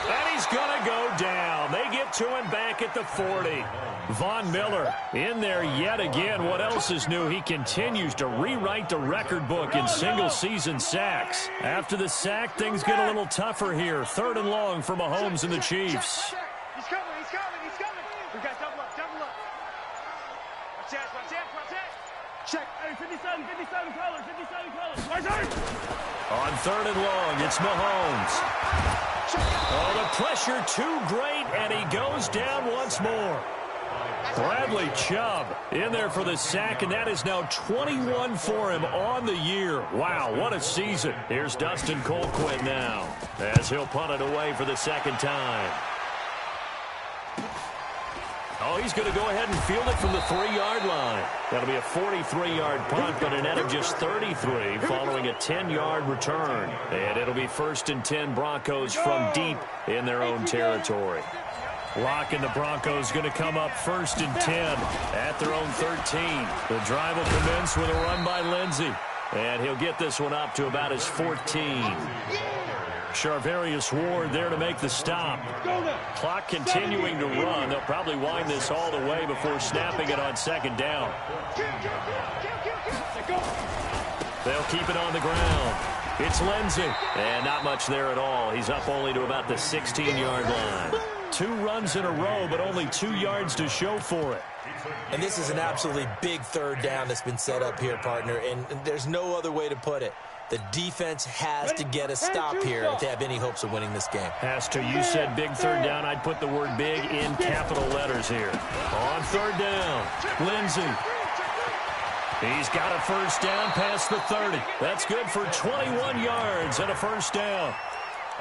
And he's going to go down. They get to him back at the 40. Von Miller in there yet again. What else is new? He continues to rewrite the record book in single-season sacks. After the sack, things get a little tougher here. 3rd and long for Mahomes and the Chiefs. He's coming. We got double up. Watch out. Check. Hey, 57 colors. On 3rd and long, it's Mahomes. Oh, the pressure too great, and he goes down once more. Bradley Chubb in there for the sack, and that is now 21 for him on the year. Wow, what a season. Here's Dustin Colquitt now as he'll punt it away for the 2nd time. Oh, he's going to go ahead and field it from the 3-yard line. That'll be a 43-yard punt, but a net of just 33 following a 10-yard return. And it'll be 1st and 10 Broncos from deep in their own territory. Locke and the Broncos going to come up 1st and 10 at their own 13. The drive will commence with a run by Lindsey. And he'll get this one up to about his 14. Charvarius Ward there to make the stop. Clock continuing to run. They'll probably wind this all the way before snapping it on 2nd down. They'll keep it on the ground. It's Lindsey. And not much there at all. He's up only to about the 16-yard line. 2 runs in a row, but only 2 yards to show for it. And this is an absolutely big 3rd down that's been set up here, partner, and there's no other way to put it. The defense has to get a stop here if they have any hopes of winning this game. Has to. You said big 3rd down. I'd put the word big in capital letters here. On 3rd down, Lindsey. He's got a 1st down past the 30. That's good for 21 yards and a 1st down.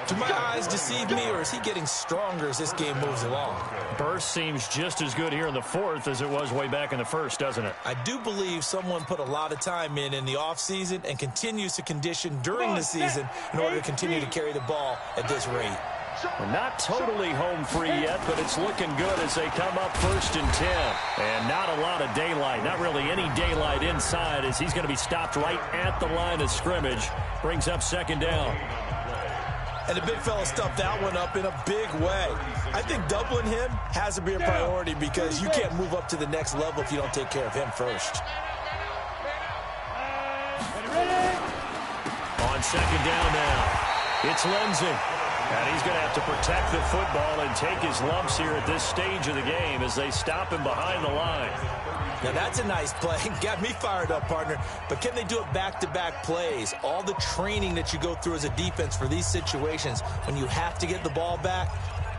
Do my eyes deceive me, or is he getting stronger as this game moves along? Burst seems just as good here in the 4th as it was way back in the 1st, doesn't it? I do believe someone put a lot of time in the offseason and continues to condition during the season in order to continue to carry the ball at this rate. Well, not totally home free yet, but it's looking good as they come up 1st and 10. And not a lot of daylight, not really any daylight inside, as he's going to be stopped right at the line of scrimmage. Brings up 2nd down. And the big fella stuffed that one up in a big way. I think doubling him has to be a priority because you can't move up to the next level if you don't take care of him first. On 2nd down now, it's Lindsey. And he's going to have to protect the football and take his lumps here at this stage of the game as they stop him behind the line. Now, that's a nice play. Got me fired up, partner. But can they do it back-to-back plays? All the training that you go through as a defense for these situations, when you have to get the ball back,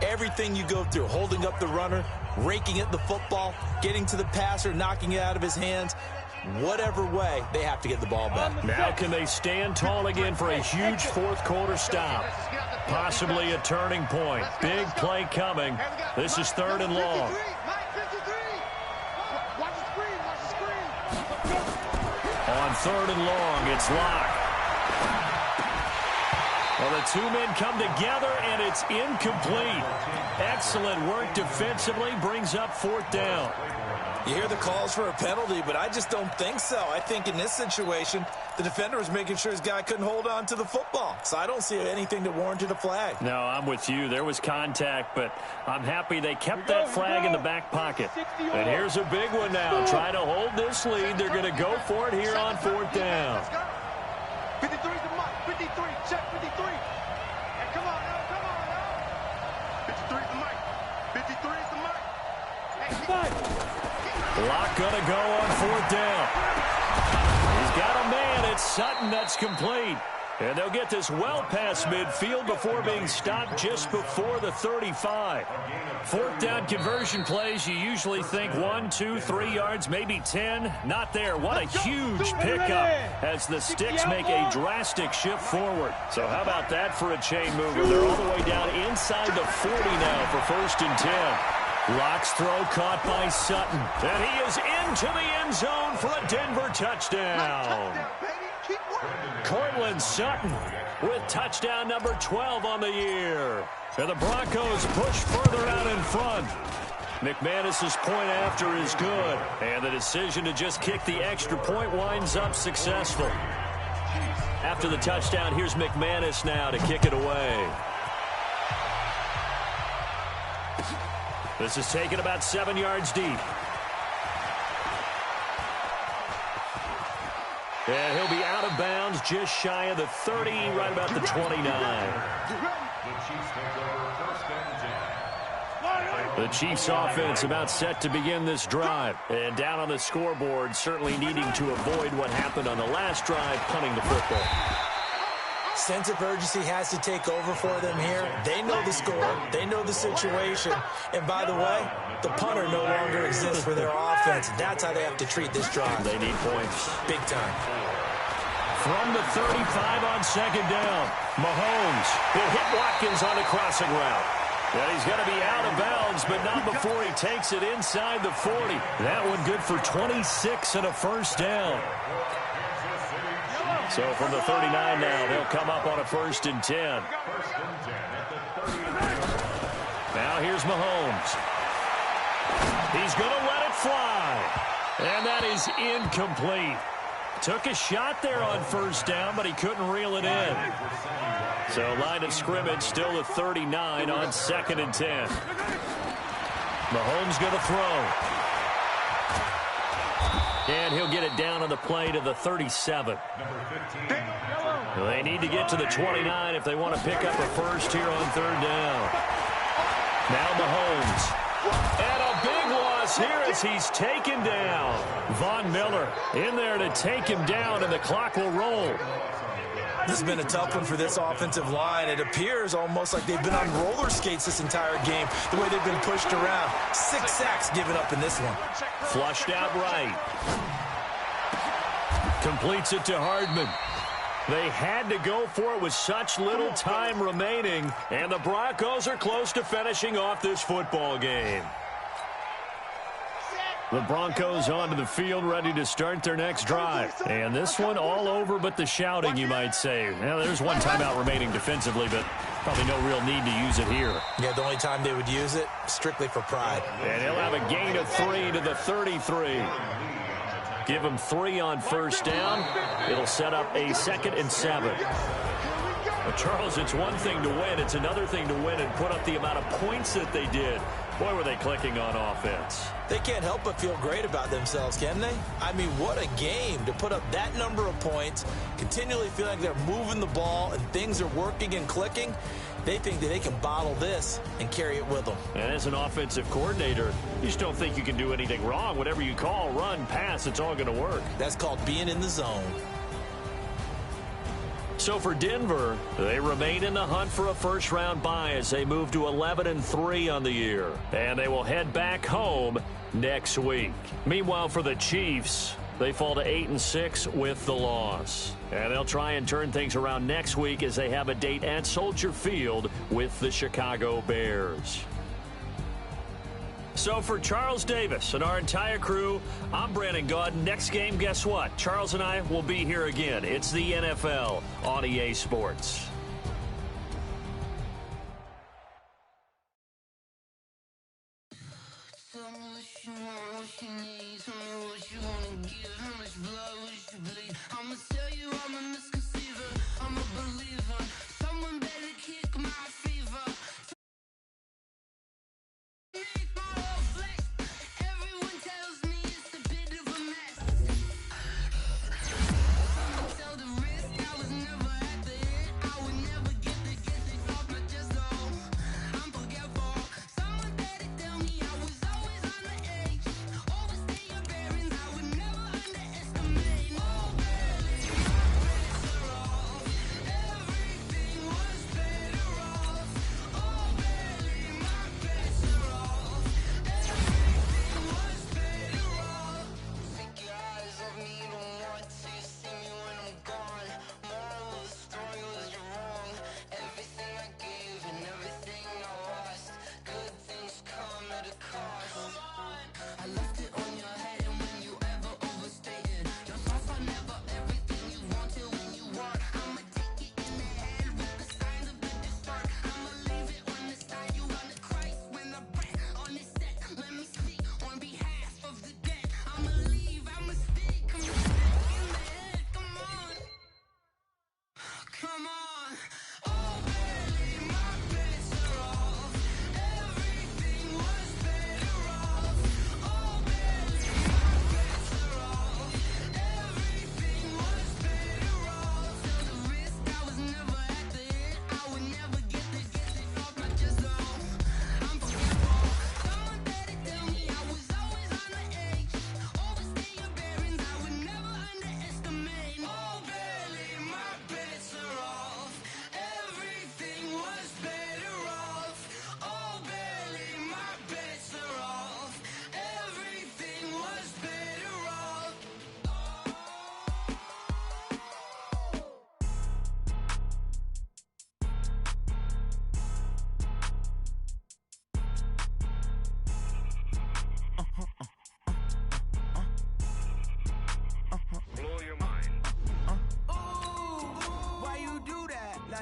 everything you go through, holding up the runner, raking at the football, getting to the passer, knocking it out of his hands, whatever way, they have to get the ball back. Now can they stand tall again for a huge 4th quarter stop? Possibly a turning point. Big play coming. This is 3rd and long. On 3rd and long, it's Locke. Well, the 2 men come together, and it's incomplete. Excellent work defensively, brings up 4th down. You hear the calls for a penalty, but I just don't think so. I think in this situation, the defender was making sure his guy couldn't hold on to the football. So I don't see anything that warranted a flag. No, I'm with you. There was contact, but I'm happy they kept that flag in the back pocket. And here's a big one now. Trying to hold this lead. They're going to go for it here on 4th down. 53 is the mark. 53. Check 53. Hey, come on now. 53 is the mark. 53 is the mark. Hey, Locke going to go on 4th down. He's got a man. It's Sutton. That's complete. And they'll get this well past midfield before being stopped just before the 35. 4th down conversion plays, you usually think 1, 2, 3 yards, maybe 10. Not there. What a huge pickup as the Sticks make a drastic shift forward. So how about that for a chain mover? They're all the way down inside the 40 now for 1st and 10. Locke's throw caught by Sutton. And he is into the end zone for a Denver touchdown. Cortland Sutton with touchdown number 12 on the year. And the Broncos push further out in front. McManus's point after is good. And the decision to just kick the extra point winds up successful. After the touchdown, here's McManus now to kick it away. This is taken about 7 yards deep. And he'll be out of bounds just shy of the 30, right about the 29. The Chiefs offense about set to begin this drive. And down on the scoreboard, certainly needing to avoid what happened on the last drive, punting the football. Sense of urgency has to take over for them here. They know the score. They know the situation. And by the way, the punter no longer exists for their offense. That's how they have to treat this drive. They need points. Big time. From the 35 on 2nd down, Mahomes will hit Watkins on a crossing route. And he's going to be out of bounds, but not before he takes it inside the 40. That one good for 26 and a first down. So from the 39 now, they'll come up on a 1st and 10. Now here's Mahomes. He's going to let it fly. And that is incomplete. Took a shot there on 1st down, but he couldn't reel it in. So line of scrimmage still at 39 on 2nd and 10. Mahomes going to throw. And he'll get it down on the play to the 37. They need to get to the 29 if they want to pick up a first here on 3rd down. Now Mahomes. And a big loss here as he's taken down. Von Miller in there to take him down, and the clock will roll. This has been a tough one for this offensive line. It appears almost like they've been on roller skates this entire game, the way they've been pushed around. 6 sacks given up in this one. Flushed out right. Completes it to Hardman. They had to go for it with such little time remaining, and the Broncos are close to finishing off this football game. The Broncos onto the field, ready to start their next drive. And this one all over but the shouting, you might say. Now, there's one timeout remaining defensively, but probably no real need to use it here. Yeah, the only time they would use it, strictly for pride. And he'll have a gain of 3 to the 33. Give him 3 on 1st down. It'll set up a 2nd and 7. But Charles, it's one thing to win. It's another thing to win and put up the amount of points that they did. Boy, were they clicking on offense. They can't help but feel great about themselves, can they? I mean, what a game to put up that number of points, continually feel like they're moving the ball and things are working and clicking. They think that they can bottle this and carry it with them. And as an offensive coordinator, you just don't think you can do anything wrong. Whatever you call, run, pass, it's all going to work. That's called being in the zone. So for Denver, they remain in the hunt for a first-round bye as they move to 11-3 on the year. And they will head back home next week. Meanwhile, for the Chiefs, they fall to 8-6 with the loss. And they'll try and turn things around next week as they have a date at Soldier Field with the Chicago Bears. So for Charles Davis and our entire crew, I'm Brandon Gaudin. Next game, guess what? Charles and I will be here again. It's the NFL on EA Sports.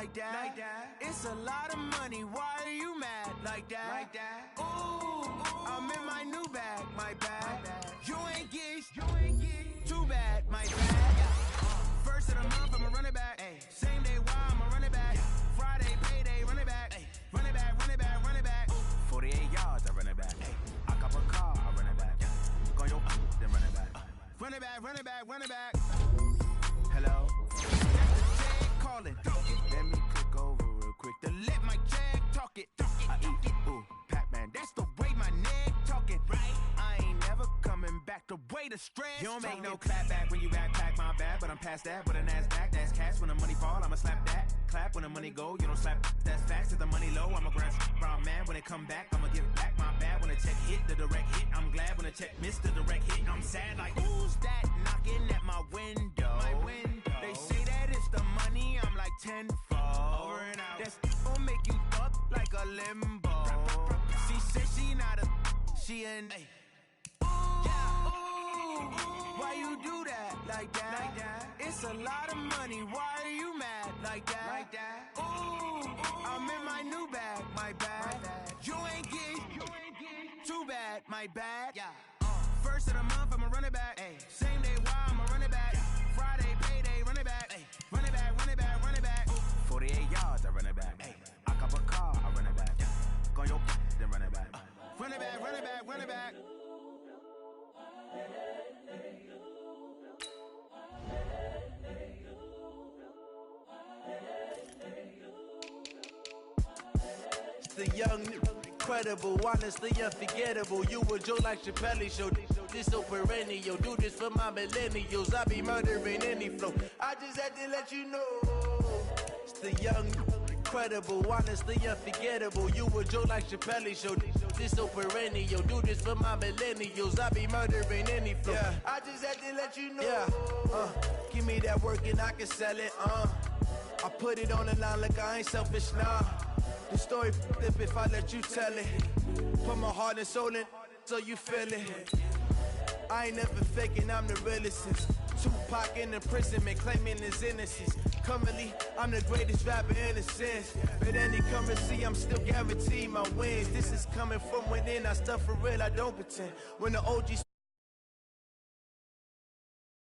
like that. It's a lot of money, why are you mad like that? Ooh, I'm in my new bag, my bag. You ain't get too bad, my bad. First of the month, I'ma run it back. Same day, why I'ma run it back. Friday, payday, run it back. Run it back, run it back, run it back. 48 yards, I run it back. I cop a car, I run it back. Go yo, then run it back. Run it back, run it back, run it back. Hello? That's the jag calling. Let me click over real quick to let my jag talk it. I eat it, ooh, Pac-Man. That's the way my neck talking. Right? I ain't never coming back the way the stress. You don't make no clap back when you backpack, my bad. But I'm past that with a NASDAQ. That's cash when the money fall, I'ma slap that. Clap when the money go, you don't slap. That's facts. To the money low, I'ma grab brown man. When it come back, I'ma give back my bad. When the check hit, the direct hit. I'm glad when the check missed the direct hit. I'm sad like, who's that knocking at my window? They say that it's the money, I'm like tenfold. Over and out. That's gon' make you up like a limbo. She said she not a, she an. Why you do that like that? It's a lot of money, why are you mad like that? Ooh, I'm in my new bag, my bad. You ain't get too bad, my bad. First of the month, I'ma run it back. Same day, why I'ma run it back. Friday, payday, run it back. Run it back, run it back, run it back. 48 yards, I run it back. I cop a car, I run it back. Go yo, then run it back. Run it back, run it back, run it back. It's the young, incredible, honestly unforgettable. You a Joe like Chappelle show. This so perennial. Do this for my millennials. I be murdering any flow. I just had to let you know. It's the young, incredible, honestly unforgettable. You a Joe like Chappelle show. This so perennial. Do this for my millennials. I be murdering any flow. I just had to let you know. Give me that work and I can sell it. I put it on the line like I ain't selfish, nah. The story flip if I let you tell it. Put my heart and soul in so you feel it. I ain't never faking, I'm the realest since Tupac in imprisonment, claiming his innocence. Currently, I'm the greatest rapper in a sense. But any currency, I'm still guaranteed my wins. This is coming from within, I stuff for real, I don't pretend. When the OGs